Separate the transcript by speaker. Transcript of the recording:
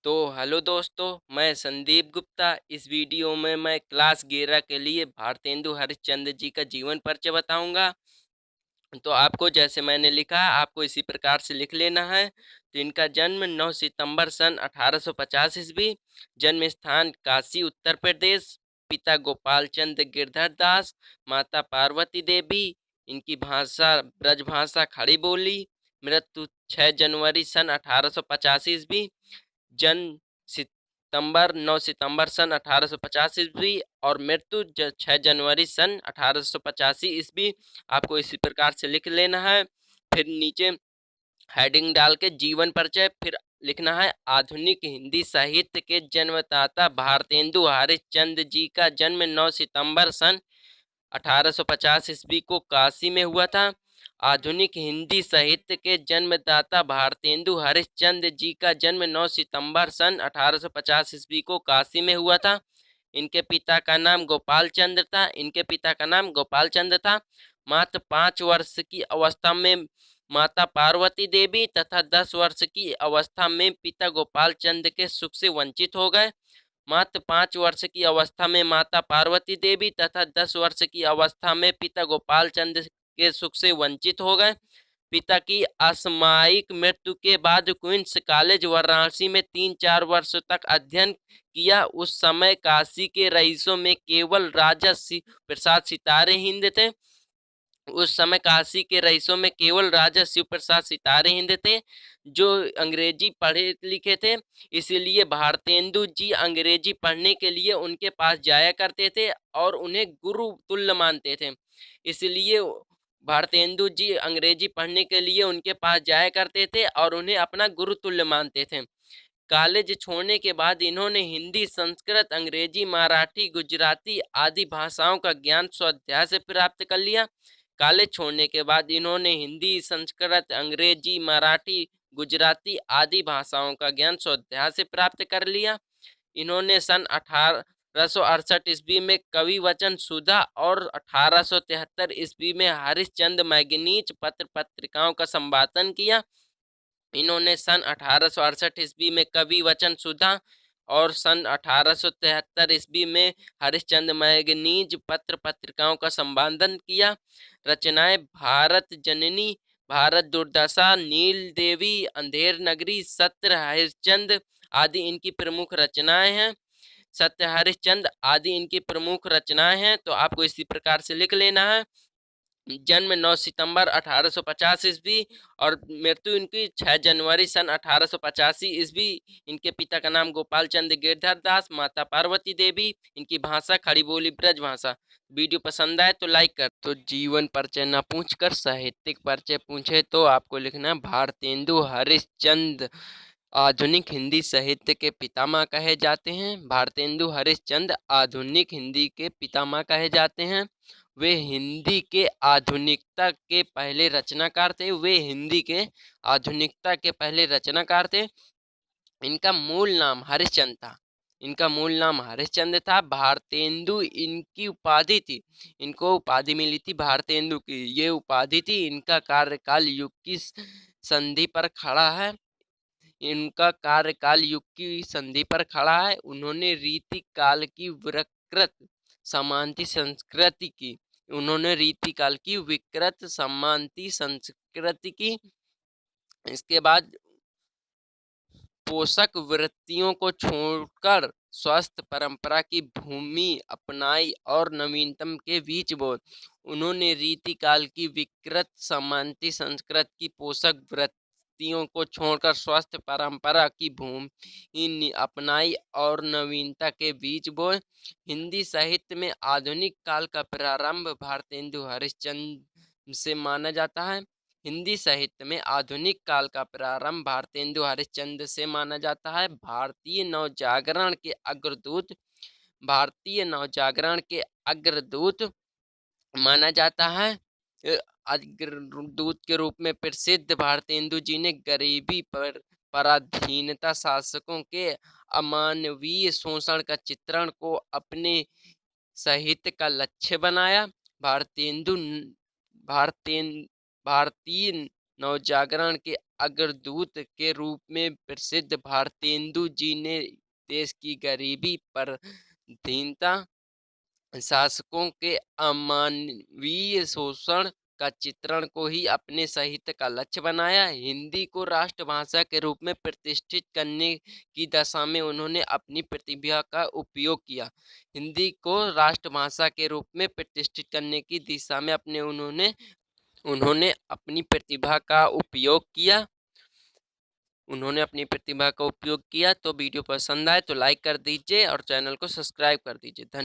Speaker 1: तो हेलो दोस्तों, मैं संदीप गुप्ता। इस वीडियो में मैं क्लास 11 के लिए भारतेंदु हरिश्चंद्र जी का जीवन परिचय बताऊंगा। तो आपको जैसे मैंने लिखा है आपको इसी प्रकार से लिख लेना है। तो इनका जन्म 9 सितंबर सन 1850 ईस्वी, जन्म स्थान काशी उत्तर प्रदेश, पिता गोपाल चंद्र गिरधर दास, माता पार्वती देवी, इनकी भाषा ब्रजभाषा खड़ी बोली। मृत्यु 6 जनवरी सन 1850 ईस्वी, जन्म सितंबर 9 सितंबर सन 1850 ईस्वी और मृत्यु 6 जनवरी सन 1885 ईस्वी। आपको इसी प्रकार से लिख लेना है। फिर नीचे हेडिंग डाल के जीवन परिचय, फिर लिखना है आधुनिक हिंदी साहित्य के जन्मदाता भारतेंदु हरिश्चंद्र जी का जन्म 9 सितंबर सन 1850 ईस्वी को काशी में हुआ था। आधुनिक हिंदी साहित्य के जन्मदाता भारतेंदु हरिश्चंद्र जी का जन्म 9 सितंबर सन 1850 ईस्वी को काशी में हुआ था। इनके पिता का नाम गोपाल चंद्र था। मात्र 5 वर्ष की अवस्था में माता पार्वती देवी तथा 10 वर्ष की अवस्था में पिता गोपाल चंद्र के सुख से वंचित हो गए। मात्र 5 वर्ष की अवस्था में माता पार्वती देवी तथा 10 वर्ष की अवस्था में पिता गोपाल चंद्र के सुख से वंचित हो गए। पिता की असामयिक मृत्यु के बाद क्वींस कॉलेज वाराणसी में 3-4 वर्ष तक अध्ययन किया। उस समय काशी के रईसों में केवल राजा प्रसाद सितारे हिंद थे। शिव प्रसाद सितारे हिंद थे जो अंग्रेजी पढ़े लिखे थे। इसलिए भारतेंदु जी अंग्रेजी पढ़ने के लिए उनके पास जाया करते थे और उन्हें गुरु तुल्य मानते थे। इसलिए भारतेंदु जी अंग्रेजी पढ़ने के लिए उनके पास जाया करते थे और उन्हें अपना गुरु तुल्य मानते थे। कॉलेज छोड़ने के बाद इन्होंने हिंदी, संस्कृत, अंग्रेजी, मराठी, गुजराती आदि भाषाओं का ज्ञान स्वाध्याय से प्राप्त कर लिया। कॉलेज छोड़ने के बाद इन्होंने हिंदी, संस्कृत, अंग्रेजी, मराठी, गुजराती आदि भाषाओं का ज्ञान स्वाध्याय से प्राप्त कर लिया। इन्होंने सन 1868 ईस्वी में कवि वचन सुधा और 1873 ईस्वी में हरिश्चंद्र मैगनीज पत्र पत्रिकाओं का संपादन किया। इन्होंने सन 1868 ईस्वी में कवि वचन सुधा और सन 1873 ईस्वी में हरिश्चंद्र मैगनीज पत्र पत्रिकाओं का संपादन किया। रचनाएं भारत जननी, भारत दुर्दशा, नील देवी, अंधेर नगरी, सत्य हरिश्चंद्र आदि इनकी प्रमुख रचनाएं हैं। तो आपको इसी प्रकार से लिख लेना है। जन्म 9 सितंबर 1850 ईस्वी और मृत्यु इनकी 6 जनवरी सन 1885 ईस्वी। इनके पिता का नाम गोपाल चंद्र गिरधर दास, माता पार्वती देवी, इनकी भाषा खड़ी बोली ब्रज भाषा। वीडियो पसंद आए तो लाइक कर। तो जीवन परिचय न पूछकर साहित्यिक परिचय पूछे तो आपको लिखना है भारतेंदु हरिश्चंद्र आधुनिक हिंदी साहित्य के पितामह कहे जाते हैं। भारतेंदु हरिश्चंद्र आधुनिक हिंदी के पितामह कहे जाते हैं। वे हिंदी के आधुनिकता के पहले रचनाकार थे। इनका मूल नाम हरिश्चंद्र था। भारतेंदु इनकी उपाधि थी। इनको उपाधि मिली थी भारतेंदु की। ये उपाधि थी। इनका कार्यकाल युग की संधि पर खड़ा है। उन्होंने रीति काल की विकृत समांति संस्कृति की। इसके बाद पोषक वृत्तियों को छोड़कर स्वस्थ परंपरा की भूमि अपनाई और नवीनतम के बीच बोल। उन्होंने रीति काल की विकृत समांति संस्कृति की पोषक वृत्तियों को छोड़कर स्वस्थ परंपरा की भूमि अपनाई और नवीनता के बीच बोए। हिंदी साहित्य में आधुनिक काल का प्रारंभ भारतेंदु हरिश्चंद्र से माना जाता है। हिंदी साहित्य में आधुनिक काल का प्रारंभ भारतेंदु हरिश्चंद्र से माना जाता है। भारतीय नवजागरण के अग्रदूत माना जाता है। अग्रदूत के रूप में प्रसिद्ध भारतेंदु जी ने गरीबी पर पराधीनता, शासकों के अमानवीय शोषण का चित्रण को अपने साहित्य का लक्ष्य बनाया। भारतीय नवजागरण के अग्रदूत के रूप में प्रसिद्ध भारतेंदु जी ने देश की गरीबी, पराधीनता, शासकों के अमानवीय शोषण का चित्रण को ही अपने साहित्य का लक्ष्य बनाया। हिंदी को राष्ट्रभाषा के रूप में प्रतिष्ठित करने की दशा में उन्होंने अपनी प्रतिभा का उपयोग किया। हिंदी को राष्ट्रभाषा के रूप में प्रतिष्ठित करने की दिशा में उन्होंने अपनी प्रतिभा का उपयोग किया। तो वीडियो पसंद आए तो लाइक कर दीजिए और चैनल को सब्सक्राइब कर दीजिए। धन्यवाद।